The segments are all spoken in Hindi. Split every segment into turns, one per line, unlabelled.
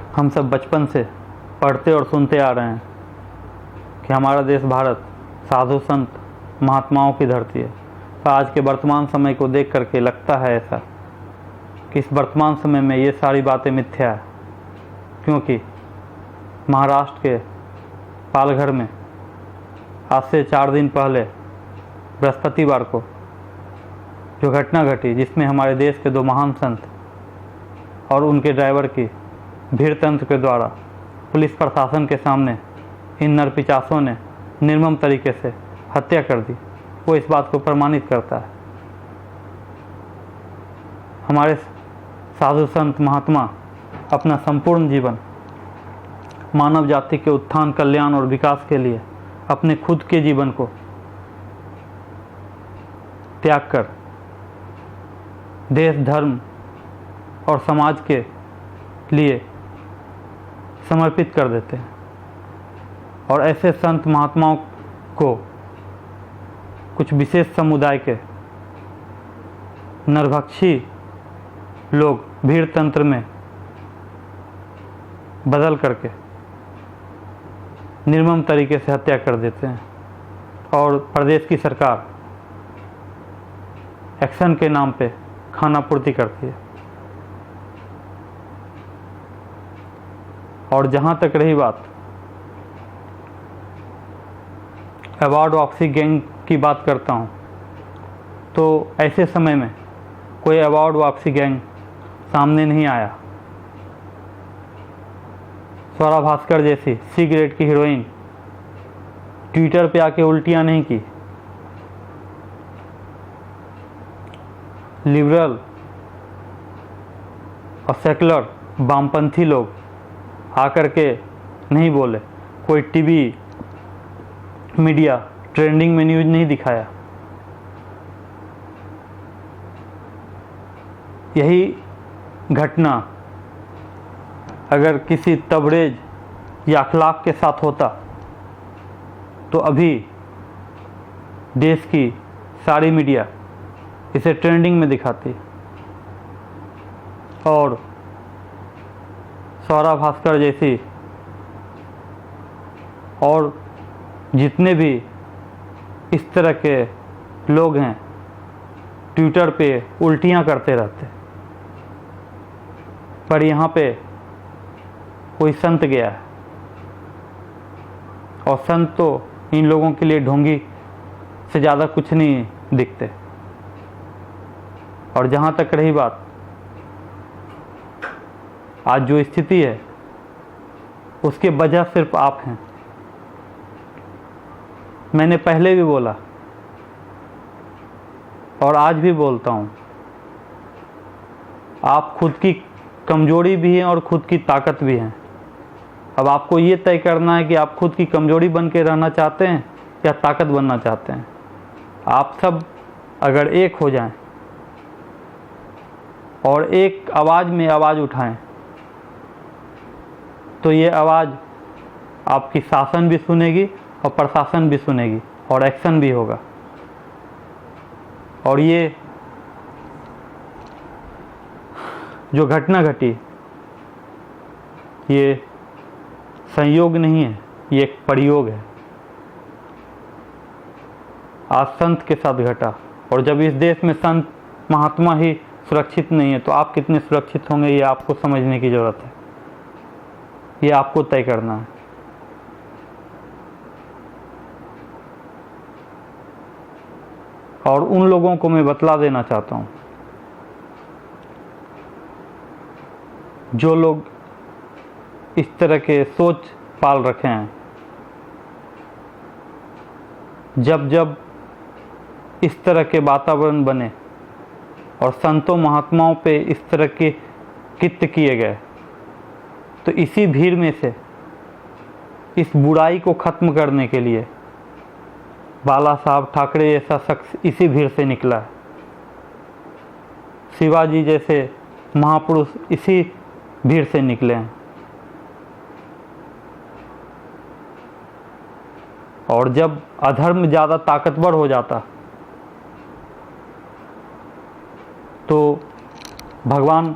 हम सब बचपन से पढ़ते और सुनते आ रहे हैं कि हमारा देश भारत साधु संत महात्माओं की धरती है। तो आज के वर्तमान समय को देख करके लगता है ऐसा कि इस वर्तमान समय में ये सारी बातें मिथ्या है, क्योंकि महाराष्ट्र के पालघर में आज से 4 दिन पहले बृहस्पतिवार को जो घटना घटी, जिसमें हमारे देश के 2 महान संत और उनके ड्राइवर की भीड़ तंत्र के द्वारा पुलिस प्रशासन के सामने इन नरपिशाचों ने निर्मम तरीके से हत्या कर दी, वो इस बात को प्रमाणित करता है। हमारे साधु संत महात्मा अपना संपूर्ण जीवन मानव जाति के उत्थान, कल्याण और विकास के लिए अपने खुद के जीवन को त्याग कर देश, धर्म और समाज के लिए समर्पित कर देते हैं। और ऐसे संत महात्माओं को कुछ विशेष समुदाय के नरभक्षी लोग भीड़ तंत्र में बदल करके निर्मम तरीके से हत्या कर देते हैं। और प्रदेश की सरकार एक्शन के नाम पे खाना पूर्ति करती है। और जहाँ तक रही बात अवार्ड वापसी गैंग की बात करता हूँ, तो ऐसे समय में कोई अवार्ड वापसी गैंग सामने नहीं आया। स्वरा भास्कर जैसी सी ग्रेड की हीरोइन ट्विटर पे आके उल्टियाँ नहीं की। लिबरल और सेकुलर वामपंथी लोग आकर के नहीं बोले। कोई टीवी मीडिया ट्रेंडिंग में न्यूज़ नहीं दिखाया। यही घटना अगर किसी तबरेज या अखलाक के साथ होता तो अभी देश की सारी मीडिया इसे ट्रेंडिंग में दिखाती। और स्वरा भास्कर जैसी और जितने भी इस तरह के लोग हैं ट्विटर पे उल्टियाँ करते रहते। पर यहाँ पे कोई संत गया है और संत तो इन लोगों के लिए ढोंगी से ज़्यादा कुछ नहीं दिखते। और जहाँ तक रही बात आज जो स्थिति है उसके वजह सिर्फ आप हैं। मैंने पहले भी बोला और आज भी बोलता हूँ, आप खुद की कमजोरी भी हैं और खुद की ताकत भी हैं। अब आपको ये तय करना है कि आप खुद की कमजोरी बन के रहना चाहते हैं या ताकत बनना चाहते हैं। आप सब अगर एक हो जाएं और एक आवाज़ में आवाज़ उठाएं तो ये आवाज़ आपकी शासन भी सुनेगी और प्रशासन भी सुनेगी और एक्शन भी होगा। और ये जो घटना घटी ये संयोग नहीं है, ये एक प्रयोग है। आज संत के साथ घटा और जब इस देश में संत महात्मा ही सुरक्षित नहीं है तो आप कितने सुरक्षित होंगे ये आपको समझने की ज़रूरत है। ये आपको तय करना है। और उन लोगों को मैं बतला देना चाहता हूँ जो लोग इस तरह के सोच पाल रखे हैं, जब जब इस तरह के वातावरण बने और संतों महात्माओं पे इस तरह के कृत्य किए गए तो इसी भीड़ में से इस बुराई को ख़त्म करने के लिए बाला साहब ठाकरे जैसा शख्स इसी भीड़ से निकला है। शिवाजी जैसे महापुरुष इसी भीड़ से निकले हैं। और जब अधर्म ज़्यादा ताकतवर हो जाता तो भगवान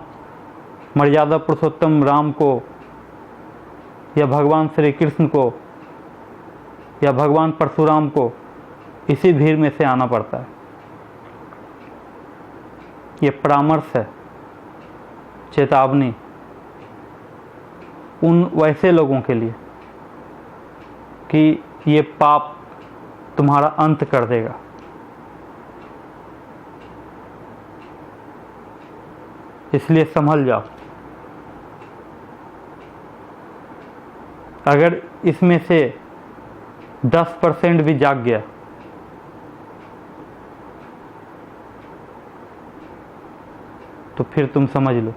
मर्यादा पुरुषोत्तम राम को या भगवान श्री कृष्ण को या भगवान परशुराम को इसी भीड़ में से आना पड़ता है। ये परामर्श है, चेतावनी उन वैसे लोगों के लिए कि ये पाप तुम्हारा अंत कर देगा। इसलिए संभल जाओ। अगर इसमें से 10% भी जाग गया तो फिर तुम समझ लो